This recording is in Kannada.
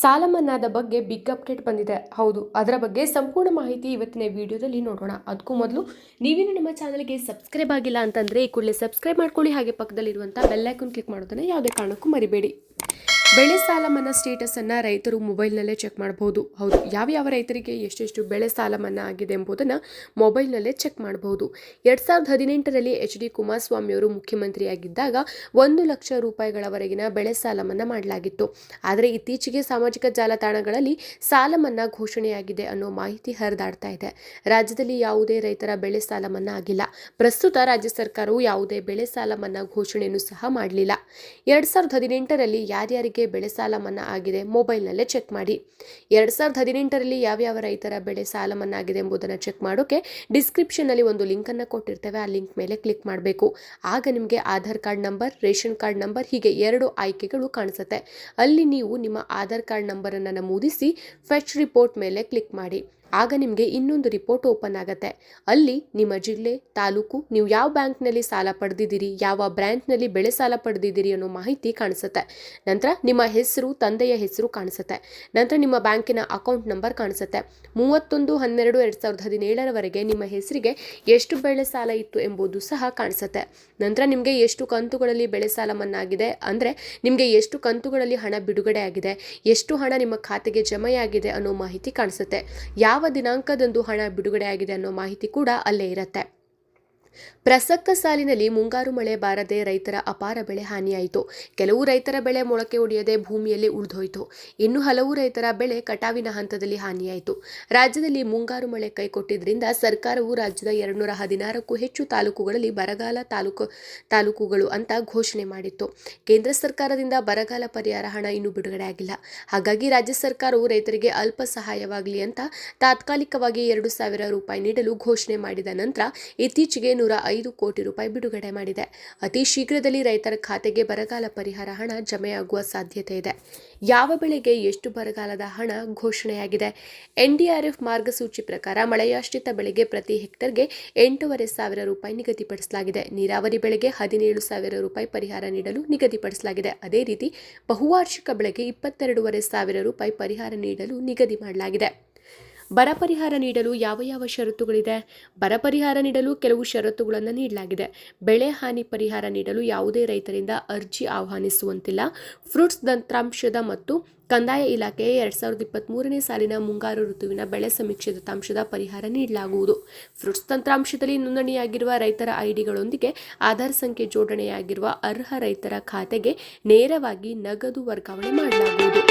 ಸಾಲ ಮನ್ನಾದ ಬಗ್ಗೆ ಬಿಗ್ ಅಪ್ಡೇಟ್ ಬಂದಿದೆ. ಹೌದು, ಅದರ ಬಗ್ಗೆ ಸಂಪೂರ್ಣ ಮಾಹಿತಿ ಇವತ್ತಿನ ವಿಡಿಯೋದಲ್ಲಿ ನೋಡೋಣ. ಅದಕ್ಕೂ ಮೊದಲು ನೀವೇನು ನಮ್ಮ ಚಾನಲ್ಗೆ ಸಬ್ಸ್ಕ್ರೈಬ್ ಆಗಿಲ್ಲ ಅಂತಂದರೆ ಈ ಕೂಡಲೇ ಸಬ್ಸ್ಕ್ರೈಬ್ ಮಾಡ್ಕೊಳ್ಳಿ. ಹಾಗೆ ಪಕ್ಕದಲ್ಲಿರುವಂಥ ಬೆಲ್ ಐಕಾನ್ ಕ್ಲಿಕ್ ಮಾಡೋದನ್ನು ಯಾವುದೇ ಕಾರಣಕ್ಕೂ ಮರಿಬೇಡಿ. ಬೆಳೆ ಸಾಲ ಮನ್ನಾ ಸ್ಟೇಟಸ್ ಅನ್ನ ರೈತರು ಮೊಬೈಲ್ನಲ್ಲೇ ಚೆಕ್ ಮಾಡಬಹುದು. ಹೌದು, ಯಾವ ರೈತರಿಗೆ ಎಷ್ಟೆಷ್ಟು ಬೆಳೆ ಸಾಲ ಮನ್ನಾ ಆಗಿದೆ ಎಂಬುದನ್ನು ಮೊಬೈಲ್ನಲ್ಲೇ ಚೆಕ್ ಮಾಡಬಹುದು. 2018ರಲ್ಲಿ HD ಕುಮಾರಸ್ವಾಮಿ ಅವರು ಮುಖ್ಯಮಂತ್ರಿಯಾಗಿದ್ದಾಗ 1 ಲಕ್ಷ ರೂಪಾಯಿಗಳವರೆಗಿನ ಬೆಳೆ ಸಾಲ ಮನ್ನಾ ಮಾಡಲಾಗಿತ್ತು. ಆದರೆ ಇತ್ತೀಚೆಗೆ ಸಾಮಾಜಿಕ ಜಾಲತಾಣಗಳಲ್ಲಿ ಸಾಲ ಮನ್ನಾ ಘೋಷಣೆಯಾಗಿದೆ ಅನ್ನೋ ಮಾಹಿತಿ ಹರಿದಾಡ್ತಾ ಇದೆ. ರಾಜ್ಯದಲ್ಲಿ ಯಾವುದೇ ರೈತರ ಬೆಳೆ ಸಾಲ ಮನ್ನಾ ಆಗಿಲ್ಲ. ಪ್ರಸ್ತುತ ರಾಜ್ಯ ಸರ್ಕಾರವು ಯಾವುದೇ ಬೆಳೆ ಸಾಲ ಮನ್ನಾ ಘೋಷಣೆಯನ್ನು ಸಹ ಮಾಡಲಿಲ್ಲ. 2018ರಲ್ಲಿ ಯಾರ್ಯಾರಿಗೆ ಬೆಳೆ ಸಾಲ ಮನ್ನಾ ಆಗಿದೆ ಮೊಬೈಲ್ನಲ್ಲೇ ಚೆಕ್ ಮಾಡಿ. 2018ರಲ್ಲಿ ಯಾವ ರೈತರ ಬೆಳೆ ಸಾಲ ಮನ್ನಾ ಆಗಿದೆ ಎಂಬುದನ್ನು ಚೆಕ್ ಮಾಡೋಕೆ ಡಿಸ್ಕ್ರಿಪ್ಷನ್ ನಲ್ಲಿ ಒಂದು ಲಿಂಕ್ ಅನ್ನು ಕೊಟ್ಟಿರ್ತೇವೆ. ಆ ಲಿಂಕ್ ಮೇಲೆ ಕ್ಲಿಕ್ ಮಾಡಬೇಕು. ಆಗ ನಿಮಗೆ Aadhaar card number, ration card number ಹೀಗೆ 2 ಆಯ್ಕೆಗಳು ಕಾಣಿಸುತ್ತೆ. ಅಲ್ಲಿ ನೀವು ನಿಮ್ಮ ಆಧಾರ್ ಕಾರ್ಡ್ ನಂಬರ್ ಅನ್ನು ನಮೂದಿಸಿ ಫೆಚ್ ರಿಪೋರ್ಟ್ ಮೇಲೆ ಕ್ಲಿಕ್ ಮಾಡಿ. ಆಗ ನಿಮಗೆ ಇನ್ನೊಂದು ರಿಪೋರ್ಟ್ ಓಪನ್ ಆಗುತ್ತೆ. ಅಲ್ಲಿ ನಿಮ್ಮ ಜಿಲ್ಲೆ, ತಾಲೂಕು, ನೀವು ಯಾವ ಬ್ಯಾಂಕ್ನಲ್ಲಿ ಸಾಲ ಪಡೆದಿದ್ದೀರಿ, ಯಾವ ಬ್ರಾಂಚ್ನಲ್ಲಿ ಬೆಳೆ ಸಾಲ ಪಡೆದಿದ್ದೀರಿ ಅನ್ನೋ ಮಾಹಿತಿ ಕಾಣಿಸುತ್ತೆ. ನಂತರ ನಿಮ್ಮ ಹೆಸರು, ತಂದೆಯ ಹೆಸರು ಕಾಣಿಸುತ್ತೆ. ನಂತರ ನಿಮ್ಮ ಬ್ಯಾಂಕಿನ ಅಕೌಂಟ್ ನಂಬರ್ ಕಾಣಿಸುತ್ತೆ. 31/12/2017ರವರೆಗೆ ನಿಮ್ಮ ಹೆಸರಿಗೆ ಎಷ್ಟು ಬೆಳೆ ಸಾಲ ಇತ್ತು ಎಂಬುದು ಸಹ ಕಾಣಿಸುತ್ತೆ. ನಂತರ ನಿಮಗೆ ಎಷ್ಟು ಕಂತುಗಳಲ್ಲಿ ಬೆಳೆ ಸಾಲ ಮನ್ನಾ ಆಗಿದೆ, ಅಂದರೆ ನಿಮಗೆ ಎಷ್ಟು ಕಂತುಗಳಲ್ಲಿ ಹಣ ಬಿಡುಗಡೆ ಆಗಿದೆ, ಎಷ್ಟು ಹಣ ನಿಮ್ಮ ಖಾತೆಗೆ ಜಮೆಯಾಗಿದೆ ಅನ್ನೋ ಮಾಹಿತಿ ಕಾಣಿಸುತ್ತೆ. ಯಾವ ದಿನಾಂಕದಂದು ಹಣ ಬಿಡುಗಡೆ ಆಗಿದೆ ಅನ್ನೋ ಮಾಹಿತಿ ಕೂಡ ಅಲ್ಲೇ ಇರುತ್ತೆ. ಪ್ರಸಕ್ತ ಸಾಲಿನಲ್ಲಿ ಮುಂಗಾರು ಮಳೆ ಬಾರದೆ ರೈತರ ಅಪಾರ ಬೆಳೆ ಹಾನಿಯಾಯಿತು. ಕೆಲವು ರೈತರ ಬೆಳೆ ಮೊಳಕೆ ಒಡೆಯದೆ ಭೂಮಿಯಲ್ಲಿ ಉಳಿದೋಯಿತು. ಇನ್ನು ಹಲವು ರೈತರ ಬೆಳೆ ಕಟಾವಿನ ಹಂತದಲ್ಲಿ ಹಾನಿಯಾಯಿತು. ರಾಜ್ಯದಲ್ಲಿ ಮುಂಗಾರು ಮಳೆ ಕೈಕೊಟ್ಟಿದ್ದರಿಂದ ಸರ್ಕಾರವು ರಾಜ್ಯದ 216ಕ್ಕೂ ಹೆಚ್ಚು ತಾಲೂಕುಗಳಲ್ಲಿ ಬರಗಾಲ ತಾಲೂಕುಗಳು ಅಂತ ಘೋಷಣೆ ಮಾಡಿತ್ತು. ಕೇಂದ್ರ ಸರ್ಕಾರದಿಂದ ಬರಗಾಲ ಪರಿಹಾರ ಹಣ ಇನ್ನೂ ಬಿಡುಗಡೆ ಆಗಿಲ್ಲ. ಹಾಗಾಗಿ ರಾಜ್ಯ ಸರ್ಕಾರವು ರೈತರಿಗೆ ಅಲ್ಪ ಸಹಾಯವಾಗಲಿ ಅಂತ ತಾತ್ಕಾಲಿಕವಾಗಿ 2,000 ರೂಪಾಯಿ ನೀಡಲು ಘೋಷಣೆ ಮಾಡಿದ ನಂತರ ಇತ್ತೀಚೆಗೆ 105 ಕೋಟಿ ರೂಪಾಯಿ ಬಿಡುಗಡೆ ಮಾಡಿದೆ. ಅತಿ ಶೀಘ್ರದಲ್ಲಿ ರೈತರ ಖಾತೆಗೆ ಬರಗಾಲ ಪರಿಹಾರ ಹಣ ಜಮೆಯಾಗುವ ಸಾಧ್ಯತೆ ಇದೆ. ಯಾವ ಬೆಳೆಗೆ ಎಷ್ಟು ಬರಗಾಲದ ಹಣ ಘೋಷಣೆಯಾಗಿದೆ? NDRF ಮಾರ್ಗಸೂಚಿ ಪ್ರಕಾರ ಮಳೆಯಾಶ್ರಿತ ಬೆಳೆಗೆ ಪ್ರತಿ ಹೆಕ್ಟರ್ಗೆ 8,500 ರೂಪಾಯಿ ನಿಗದಿಪಡಿಸಲಾಗಿದೆ. ನೀರಾವರಿ ಬೆಳೆಗೆ 17,000 ರೂಪಾಯಿ ಪರಿಹಾರ ನೀಡಲು ನಿಗದಿಪಡಿಸಲಾಗಿದೆ. ಅದೇ ರೀತಿ ಬಹುವಾರ್ಷಿಕ ಬೆಳೆಗೆ 22,500 ರೂಪಾಯಿ ಪರಿಹಾರ ನೀಡಲು ನಿಗದಿ ಮಾಡಲಾಗಿದೆ. ಬರ ಪರಿಹಾರ ನೀಡಲು ಯಾವ ಷರತ್ತುಗಳಿದೆ? ಬರ ಪರಿಹಾರ ನೀಡಲು ಕೆಲವು ಷರತ್ತುಗಳನ್ನು ನೀಡಲಾಗಿದೆ. ಬೆಳೆ ಹಾನಿ ಪರಿಹಾರ ನೀಡಲು ಯಾವುದೇ ರೈತರಿಂದ ಅರ್ಜಿ ಆಹ್ವಾನಿಸುವಂತಿಲ್ಲ. ಫ್ರೂಟ್ಸ್ ತಂತ್ರಾಂಶದ ಮತ್ತು ಕಂದಾಯ ಇಲಾಖೆಯ 2023ನೇ ಸಾಲಿನ ಮುಂಗಾರು ಋತುವಿನ ಬೆಳೆ ಸಮೀಕ್ಷೆ ದತ್ತಾಂಶದ ಪರಿಹಾರ ನೀಡಲಾಗುವುದು. ಫ್ರೂಟ್ಸ್ ತಂತ್ರಾಂಶದಲ್ಲಿ ನೋಂದಣಿಯಾಗಿರುವ ರೈತರ ಐಡಿಗಳೊಂದಿಗೆ ಆಧಾರ್ ಸಂಖ್ಯೆ ಜೋಡಣೆಯಾಗಿರುವ ಅರ್ಹ ರೈತರ ಖಾತೆಗೆ ನೇರವಾಗಿ ನಗದು ವರ್ಗಾವಣೆ ಮಾಡಲಾಗುವುದು.